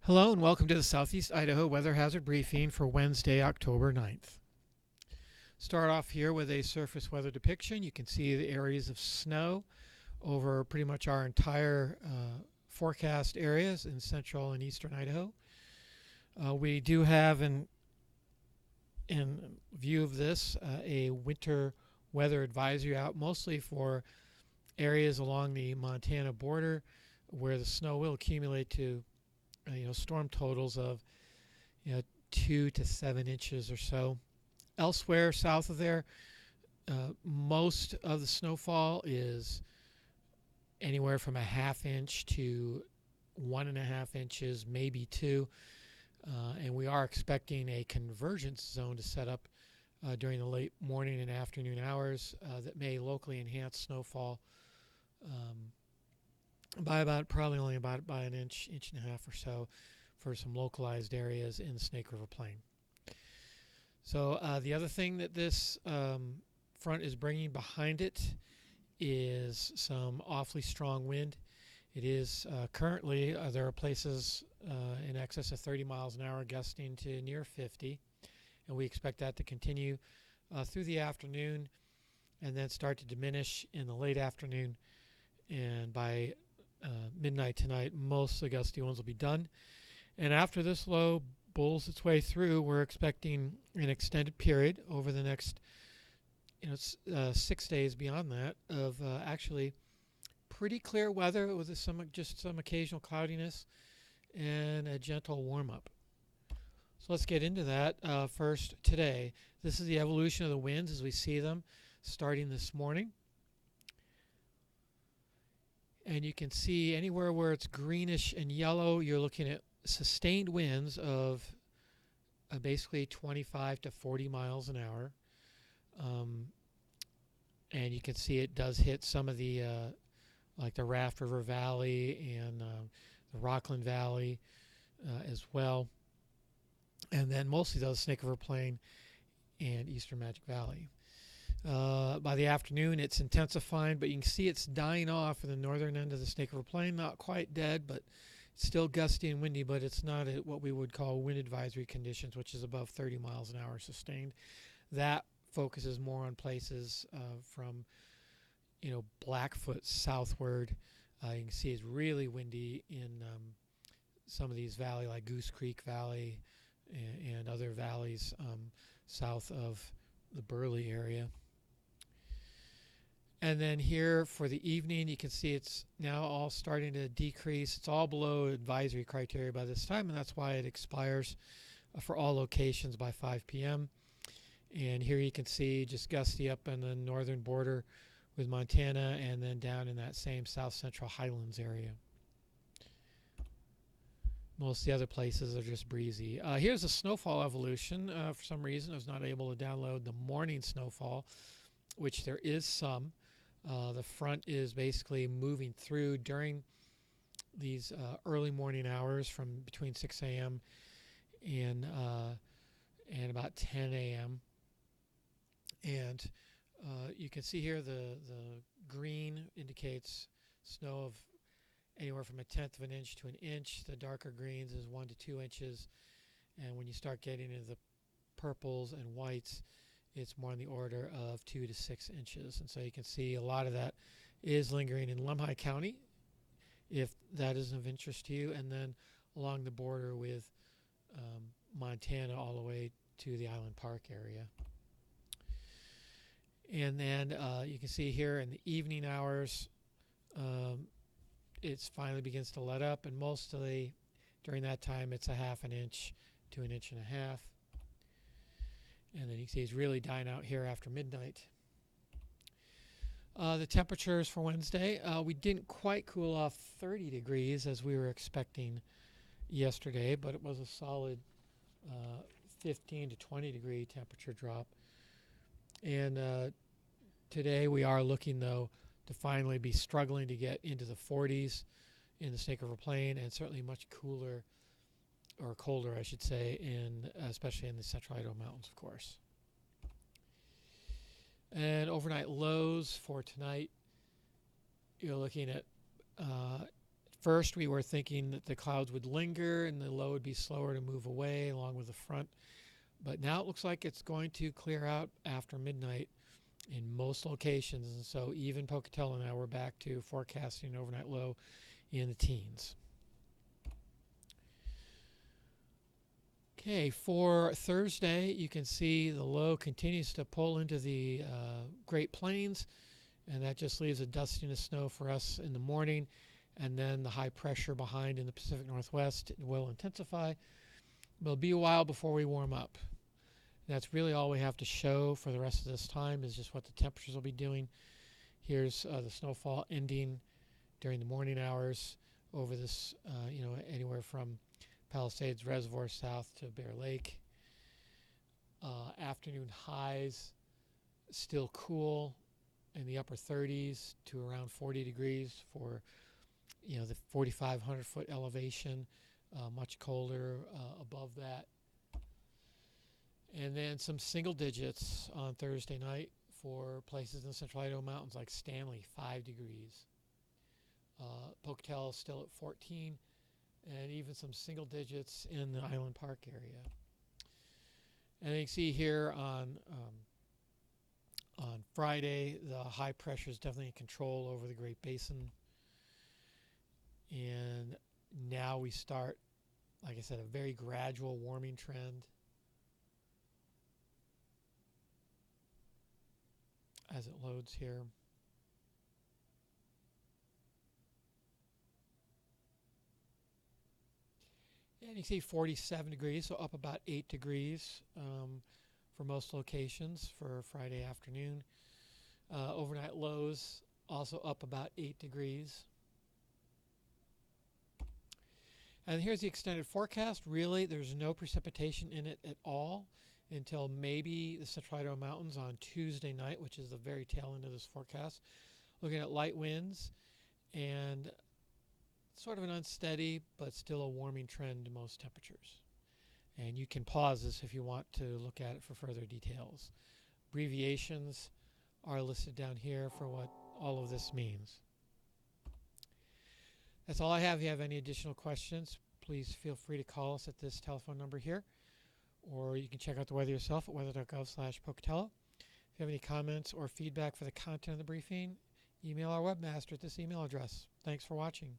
Hello and welcome to the Southeast Idaho Weather Hazard Briefing for Wednesday, October 9th. Start off here with a surface weather depiction. You can see the areas of snow over pretty much our entire forecast areas in central and eastern Idaho. We do have in view of this a winter weather advisory out mostly for areas along the Montana border where the snow will accumulate to storm totals of 2 to 7 inches or so. Elsewhere south of there, most of the snowfall is anywhere from a half inch to 1.5 inches, maybe 2. And we are expecting a convergence zone to set up during the late morning and afternoon hours that may locally enhance snowfall by probably only about by an inch, inch and a half or so for some localized areas in the Snake River Plain. So the other thing that this front is bringing behind it is some awfully strong wind. It is currently, there are places in excess of 30 miles an hour gusting to near 50, and we expect that to continue through the afternoon and then start to diminish in the late afternoon, and by midnight tonight, most of the gusty ones will be done. And after this low bowls its way through, we're expecting an extended period over the next 6 days beyond that of actually pretty clear weather with just some occasional cloudiness and a gentle warm-up. So let's get into that first today. This is the evolution of the winds as we see them starting this morning. And you can see anywhere where it's greenish and yellow, you're looking at sustained winds of basically 25 to 40 miles an hour. And you can see it does hit some of the, like the Raft River Valley and the Rockland Valley as well. And then mostly those Snake River Plain and Eastern Magic Valley. By the afternoon, it's intensifying, but you can see it's dying off in the northern end of the Snake River Plain. Not quite dead, but it's still gusty and windy, but it's not at what we would call wind advisory conditions, which is above 30 miles an hour sustained. That focuses more on places from, Blackfoot southward. You can see it's really windy in some of these valleys, like Goose Creek Valley and other valleys south of the Burley area. And then here for the evening, you can see it's now all starting to decrease. It's all below advisory criteria by this time, and that's why it expires for all locations by 5 p.m. And here you can see just gusty up on the northern border with Montana and then down in that same south central highlands area. Most of the other places are just breezy. Here's the snowfall evolution. For some reason, I was not able to download the morning snowfall, which there is some. The front is basically moving through during these early morning hours from between 6 a.m. and about 10 a.m. And you can see here the green indicates snow of anywhere from 1/10 of an inch to an inch. The darker greens is 1 to 2 inches. And when you start getting into the purples and whites, it's more in the order of 2 to 6 inches. And so you can see a lot of that is lingering in Lemhi County, if that is of interest to you, and then along the border with Montana all the way to the Island Park area. And then you can see here in the evening hours, it finally begins to let up, and mostly during that time it's a half an inch to 1.5 inches. And then you can see it's really dying out here after midnight. The temperatures for Wednesday, we didn't quite cool off 30 degrees as we were expecting yesterday, but it was a solid 15 to 20 degree temperature drop. And today we are looking, though, to finally be struggling to get into the 40s in the Snake River Plain, and certainly much cooler, or colder, I should say, especially in the central Idaho Mountains, of course. And overnight lows for tonight, you're looking at First, we were thinking that the clouds would linger and the low would be slower to move away along with the front. But now it looks like it's going to clear out after midnight in most locations. And so even Pocatello now, we're back to forecasting an overnight low in the teens. Okay, for Thursday, you can see the low continues to pull into the Great Plains, and that just leaves a dusting of snow for us in the morning. And then the high pressure behind in the Pacific Northwest will intensify. It'll be a while before we warm up. That's really all we have to show for the rest of this time is just what the temperatures will be doing. Here's the snowfall ending during the morning hours over this, anywhere from Palisades Reservoir south to Bear Lake. Afternoon highs still cool in the upper 30s to around 40 degrees for the 4,500 foot elevation, much colder above that. And then some single digits on Thursday night for places in the Central Idaho Mountains like Stanley, 5 degrees. Pocatello still at 14, and even some single digits in the Island Park area. And you can see here on Friday, the high pressure is definitely in control over the Great Basin. And now we start, like I said, a very gradual warming trend as it loads here. And you see 47 degrees, so up about 8 degrees for most locations for Friday afternoon. Overnight lows also up about 8 degrees. And here's the extended forecast. Really, there's no precipitation in it at all until maybe the Central Idaho Mountains on Tuesday night, which is the very tail end of this forecast. Looking at light winds and sort of an unsteady but still a warming trend to most temperatures. And you can pause this if you want to look at it for further details. Abbreviations are listed down here for what all of this means. That's all I have. If you have any additional questions, please feel free to call us at this telephone number here, or you can check out the weather yourself at weather.gov/Pocatello. If you have any comments or feedback for the content of the briefing, email our webmaster at this email address. Thanks for watching.